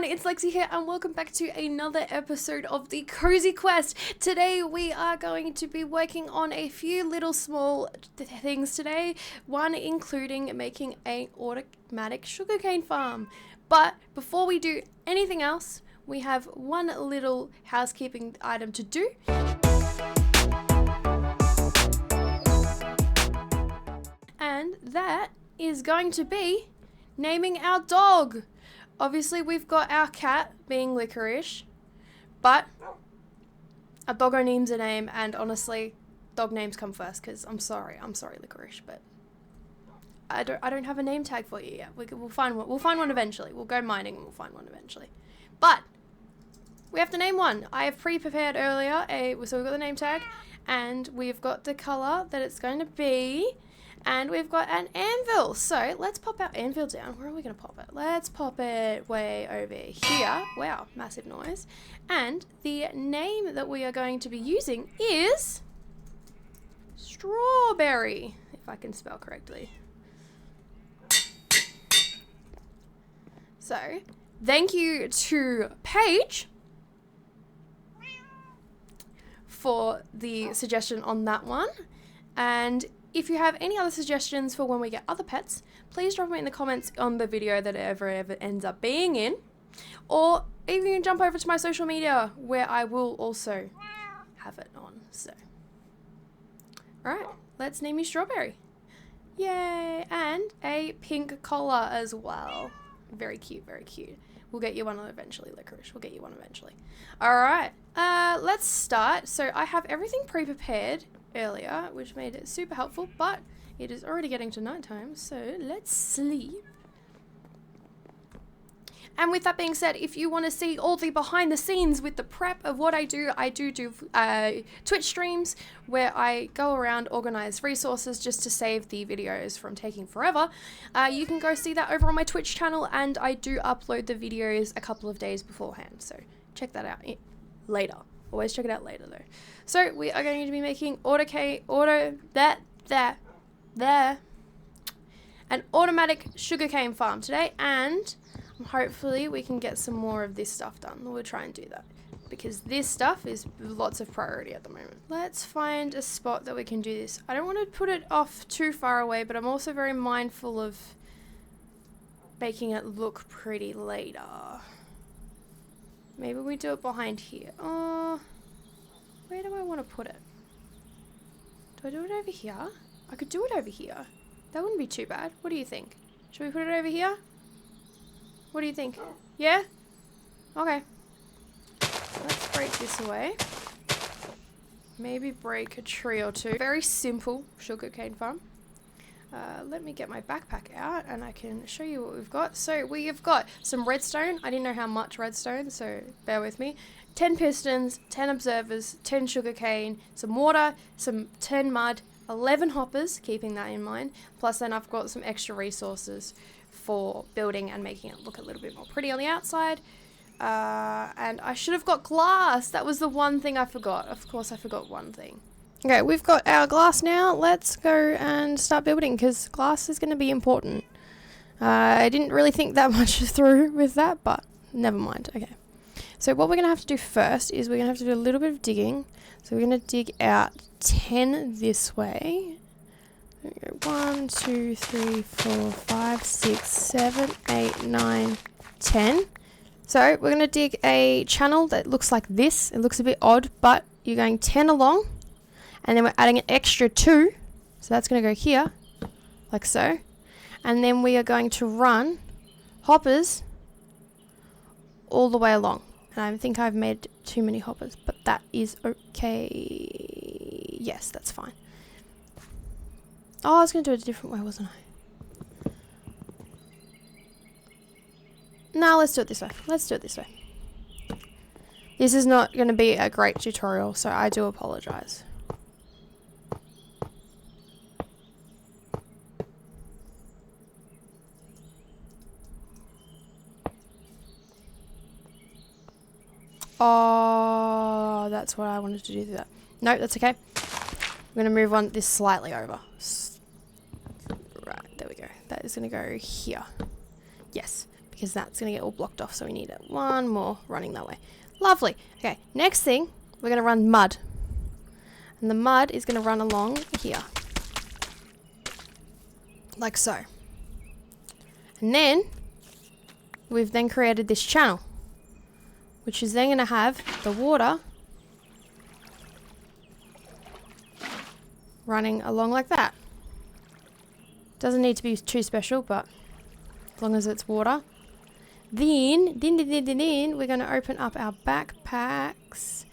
everyone, it's Lexi here and welcome back to another episode of the Cozy Quest. Today we are going to be working on a few little small things today, one including making an automatic sugarcane farm. But before we do anything else, we have one little housekeeping item to do. And that is going to be naming our dog. Obviously, we've got our cat being Licorice, but our doggo needs a name, and honestly, dog names come first, because I'm sorry Licorice, but I don't have a name tag for you yet. We'll find one. We'll find one eventually. We'll go mining and we'll find one eventually. But we have to name one. I have pre-prepared earlier, so we've got the name tag, and we've got the color that it's going to be. And we've got an anvil. So let's pop our anvil down. Where are we going to pop it? Let's pop it way over here. Wow, massive noise. And the name that we are going to be using is Strawberry, if I can spell correctly. So thank you to Paige for the suggestion on that one. And if you have any other suggestions for when we get other pets, please drop them in the comments on the video that ever ends up being in. Or even you can jump over to my social media where I will also have it on. So, alright, let's name you Strawberry. Yay! And a pink collar as well. Very cute, very cute. We'll get you one eventually, Licorice. We'll get you one eventually. Alright, let's start. So I have everything pre-prepared earlier, which made it super helpful, but it is already getting to nighttime, so let's sleep. And with that being said, if you want to see all the behind the scenes with the prep of what I do Twitch streams where I go around, organize resources just to save the videos from taking forever. You can go see that over on my Twitch channel, and I do upload the videos a couple of days beforehand, so check that out later. Always check it out later though. So we are going to be making an automatic sugarcane farm today, and hopefully we can get some more of this stuff done. We'll try and do that because this stuff is lots of priority at the moment. Let's find a spot that we can do this. I don't want to put it off too far away, but I'm also very mindful of making it look pretty later. Maybe we do it behind here. Where do I want to put it? Do I do it over here? I could do it over here. That wouldn't be too bad. What do you think? Should we put it over here? What do you think? Yeah? Okay. Let's break this away. Maybe break a tree or two. Very simple sugarcane farm. Let me get my backpack out and I can show you what we've got. So we have got some redstone. I didn't know how much redstone, so bear with me. 10 pistons, 10 observers, 10 sugarcane, some water, some 10 mud, 11 hoppers, keeping that in mind. Plus then I've got some extra resources for building and making it look a little bit more pretty on the outside. And I should have got glass. That was the one thing I forgot. Of course I forgot one thing. Okay, we've got our glass now. Let's go and start building because glass is going to be important. I didn't really think that much through with that, but never mind. Okay. So what we're going to have to do first is we're going to have to do a little bit of digging. So we're going to dig out 10 this way. 1, 2, 3, 4, 5, 6, 7, 8, 9, 10. So we're going to dig a channel that looks like this. It looks a bit odd, but you're going 10 along. And then we're adding an extra 2. So that's going to go here, like so. And then we are going to run hoppers all the way along. And I think I've made too many hoppers, but that is okay. Yes, that's fine. Oh, I was going to do it a different way, wasn't I? No, let's do it this way. Let's do it this way. This is not going to be a great tutorial, so I do apologize. Oh, that's what I wanted to do that. No, that's okay. I'm going to move on this slightly over. Right, there we go. That is going to go here. Yes, because that's going to get all blocked off. So we need one more running that way. Lovely. Okay, next thing, we're going to run mud. And the mud is going to run along here. Like so. And then, we've then created this channel, which is then going to have the water running along like that. Doesn't need to be too special, but as long as it's water. Then we're going to open up our backpacks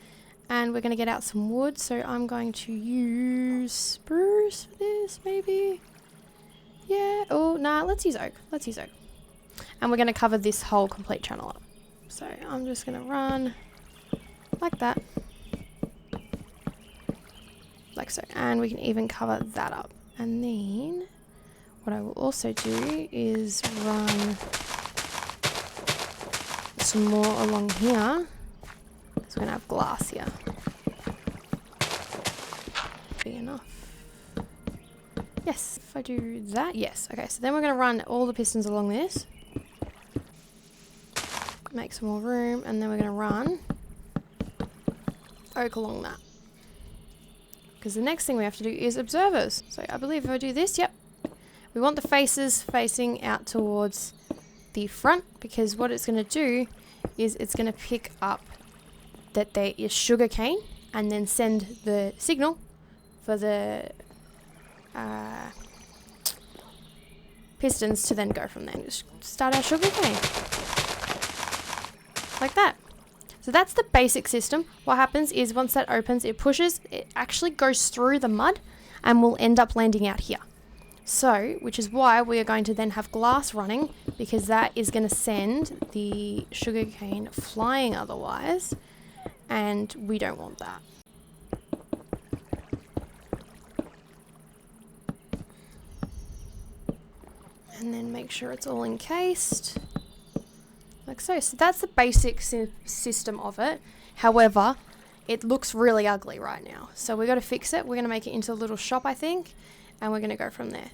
and we're going to get out some wood. So I'm going to use spruce for this, maybe. Yeah. Oh, nah, let's use oak. Let's use oak. And we're going to cover this whole complete channel up. So I'm just going to run like that. Like so. And we can even cover that up. And then what I will also do is run some more along here. So we're going to have glass here. Be enough. Yes, if I do that, yes. Okay, so then we're going to run all the pistons along this. Make some more room, and then we're going to run oak along that. Because the next thing we have to do is observers. So I believe if I do this, yep. We want the faces facing out towards the front, because what it's going to do is it's going to pick up that there is sugarcane and then send the signal for the pistons to then go from there and just start our sugarcane. Like that. So that's the basic system. What happens is once that opens, it pushes, it actually goes through the mud and will end up landing out here. So, which is why we are going to then have glass running, because that is going to send the sugarcane flying otherwise, and we don't want that. And then make sure it's all encased. Like so. So that's the basic system of it. However, it looks really ugly right now. So we've got to fix it. We're going to make it into a little shop, I think. And we're going to go from there.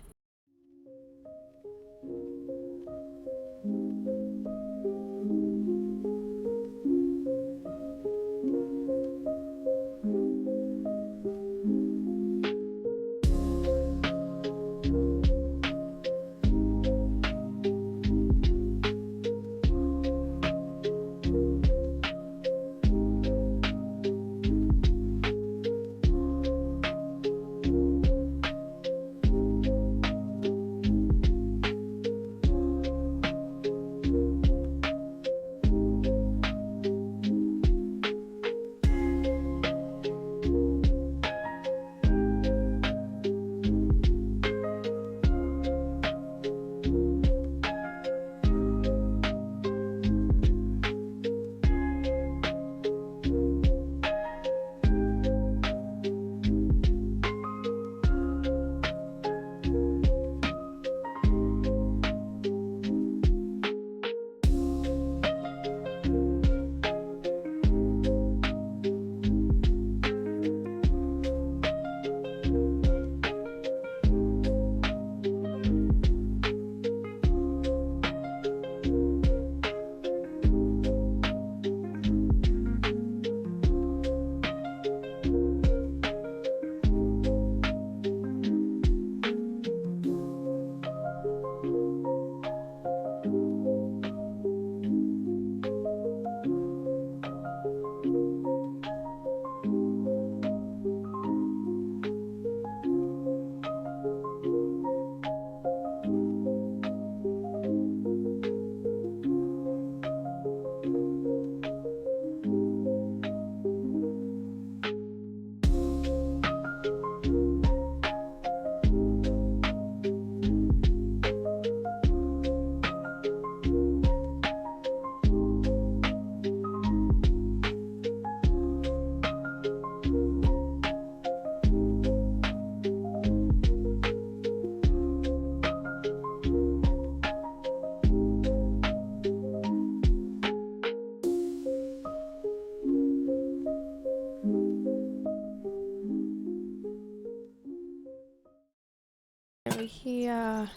Here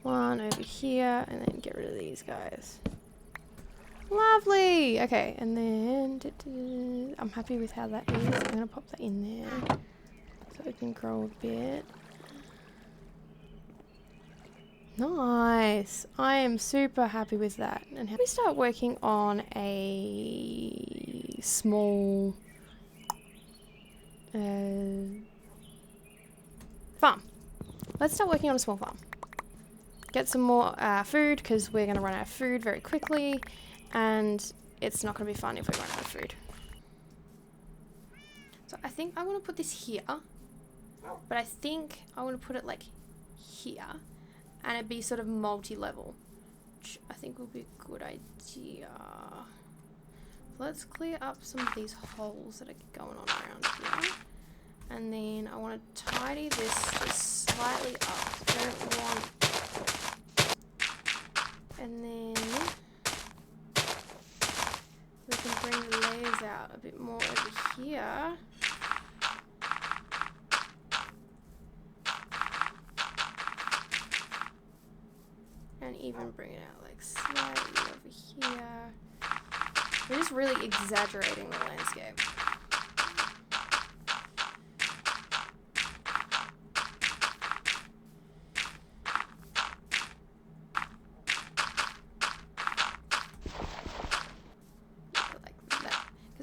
One over here, and then get rid of these guys. Lovely! Okay, and then I'm happy with how that is. I'm gonna pop that in there so it can grow a bit. Nice! I am super happy with that. And how do we start working on a small farm? Let's start working on a small farm. Get some more food, because we're going to run out of food very quickly, and it's not going to be fun if we run out of food. So I think I want to put this here, but I think I want to put it like here, and it'd be sort of multi-level, which I think will be a good idea. Let's clear up some of these holes that are going on around here, and then I want to tidy this just slightly up. I don't want... And then we can bring the layers out a bit more over here. And even bring it out like slightly over here. We're just really exaggerating the landscape.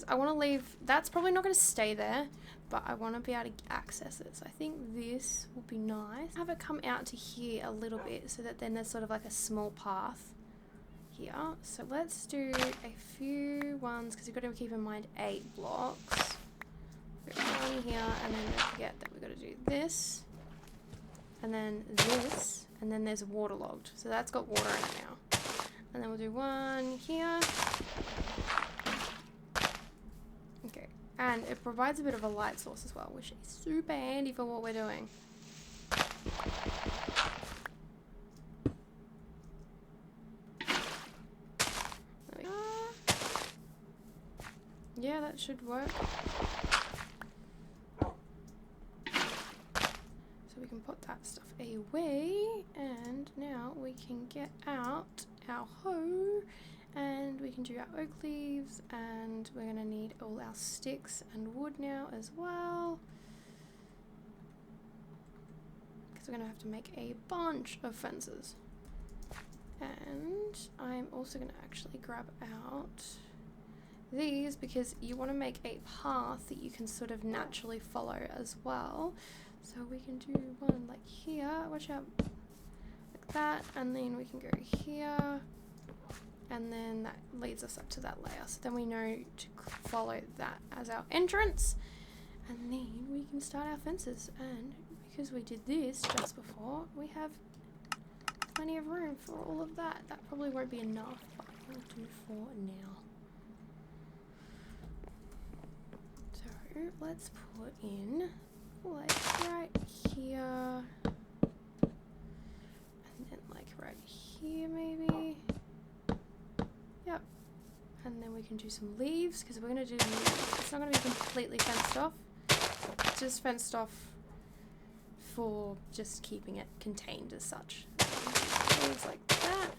I want to leave, that's probably not going to stay there, but I want to be able to access it. So I think this will be nice. Have it come out to here a little bit so that then there's sort of like a small path here. So let's do a few ones, because you've got to keep in mind 8 blocks. We've got one here, and then don't forget that we've got to do this, and then this, and then there's waterlogged. So that's got water in it now. And then we'll do one here. Okay, and it provides a bit of a light source as well, which is super handy for what we're doing. There we go. Yeah, that should work. So we can put that stuff away, and now we can get out our hoe. And we can do our oak leaves, and we're going to need all our sticks and wood now as well, because we're going to have to make a bunch of fences. And I'm also going to actually grab out these, because you want to make a path that you can sort of naturally follow as well. So we can do one like here, watch out, like that, and then we can go here. And then that leads us up to that layer. So then we know to follow that as our entrance. And then we can start our fences. And because we did this just before, we have plenty of room for all of that. That probably won't be enough, but we'll do for now. So let's put in like right here. And then like right here maybe. Yep, and then we can do some leaves, because we're going to do leaves. It's not going to be completely fenced off, it's just fenced off for just keeping it contained as such. Leaves like that,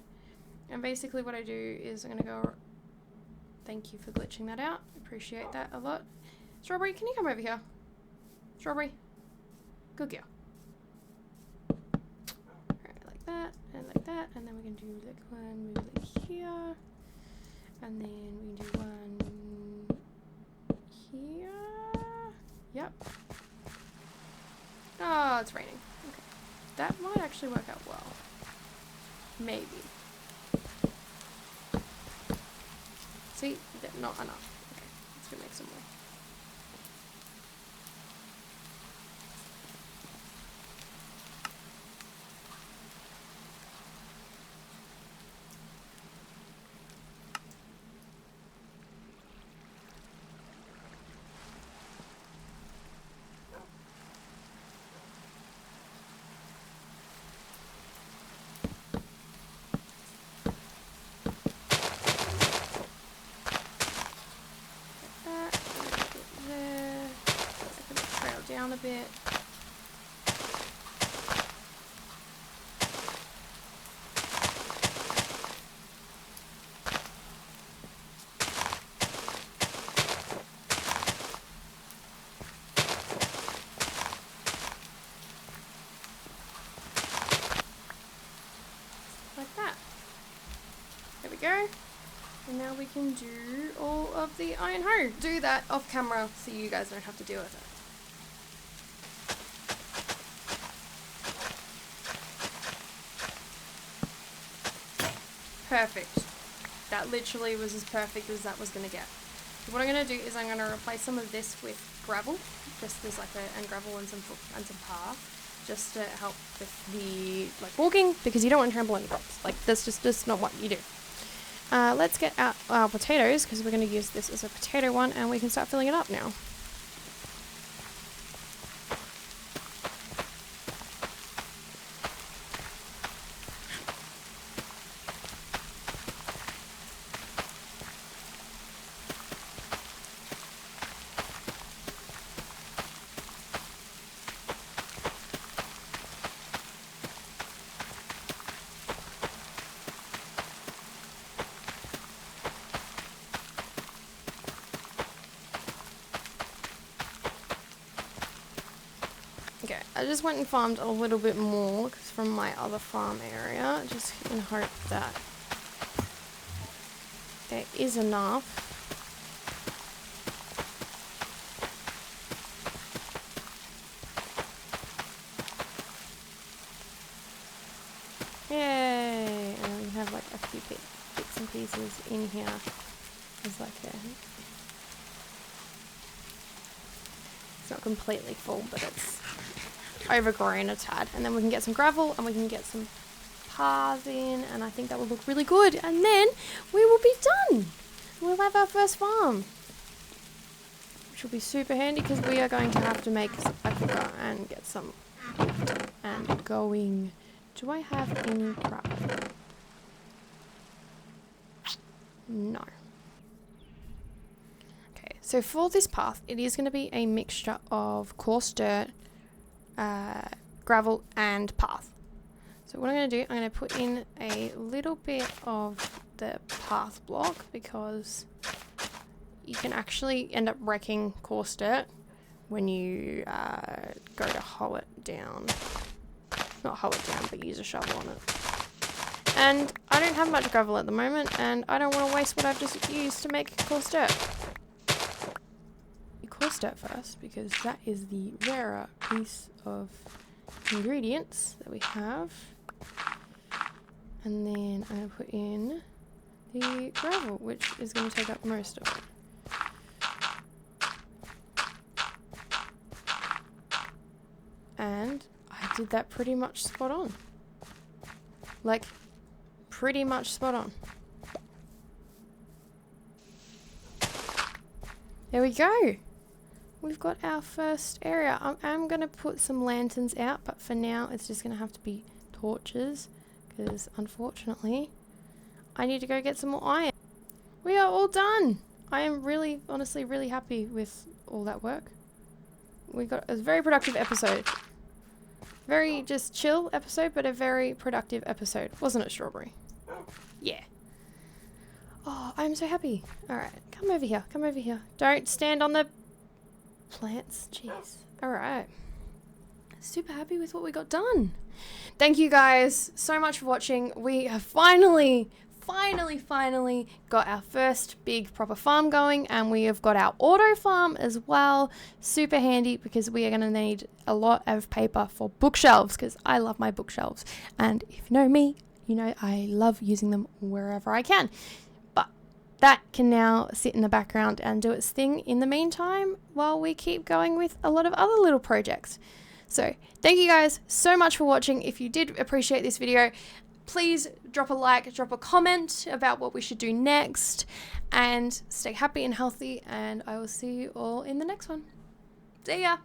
and basically what I do is I'm going to go, thank you for glitching that out, appreciate that a lot. Strawberry, can you come over here? Strawberry, good girl. Alright, like that, and then we can do like one move like here. And then we can do one here. Yep. Oh, it's raining. Okay. That might actually work out well. Maybe. See? Not enough. Okay. Let's go make some more. Down a bit. And now we can do all of the iron hoe. Do that off camera so you guys don't have to deal with it. Perfect. That literally was as perfect as that was going to get. So what I'm going to do is I'm going to replace some of this with gravel. Just as like and gravel and some path. Just to help with the walking, because you don't want to trample on crops. Like that's just not what you do. Let's get out our potatoes, because we're going to use this as a potato one, and we can start filling it up now. Okay, I just went and farmed a little bit more from my other farm area, just in hope that there is enough. Yay! And we have like a few bits and pieces in here. There's like it's not completely full, but it's overgrown a tad. And then we can get some gravel and we can get some paths in, and I think that will look really good. And then we will be done. We'll have our first farm, which will be super handy because we are going to have to make a cooker and get some and going. Do I have any crap? No. Okay, so for this path, it is going to be a mixture of coarse dirt, gravel and path. So what I'm going to do, I'm going to put in a little bit of the path block, because you can actually end up wrecking coarse dirt when you go to hoe it down. Not hoe it down, but use a shovel on it. And I don't have much gravel at the moment, and I don't want to waste what I've just used to make coarse dirt. Coarse dirt first, because that is the rarer piece of ingredients that we have. And then I'm going to put in the gravel, which is going to take up most of it. And I did that pretty much spot on. Like, pretty much spot on. There we go. We've got our first area. I'm going to put some lanterns out, but for now it's just going to have to be torches, because unfortunately I need to go get some more iron. We are all done. I am really, honestly, really happy with all that work. We got a very productive episode. Very just chill episode, but a very productive episode. Wasn't it, Strawberry? Yeah. Oh, I'm so happy. Alright, come over here. Come over here. Don't stand on the plants. Jeez. Alright. Super happy with what we got done. Thank you guys so much for watching. We have finally got our first big proper farm going, and we have got our auto farm as well. Super handy, because we are going to need a lot of paper for bookshelves, because I love my bookshelves, and if you know me, you know I love using them wherever I can. But that can now sit in the background and do its thing in the meantime while we keep going with a lot of other little projects. So thank you guys so much for watching. If you did appreciate this video, please drop a like, drop a comment about what we should do next, and stay happy and healthy, and I will see you all in the next one. See ya!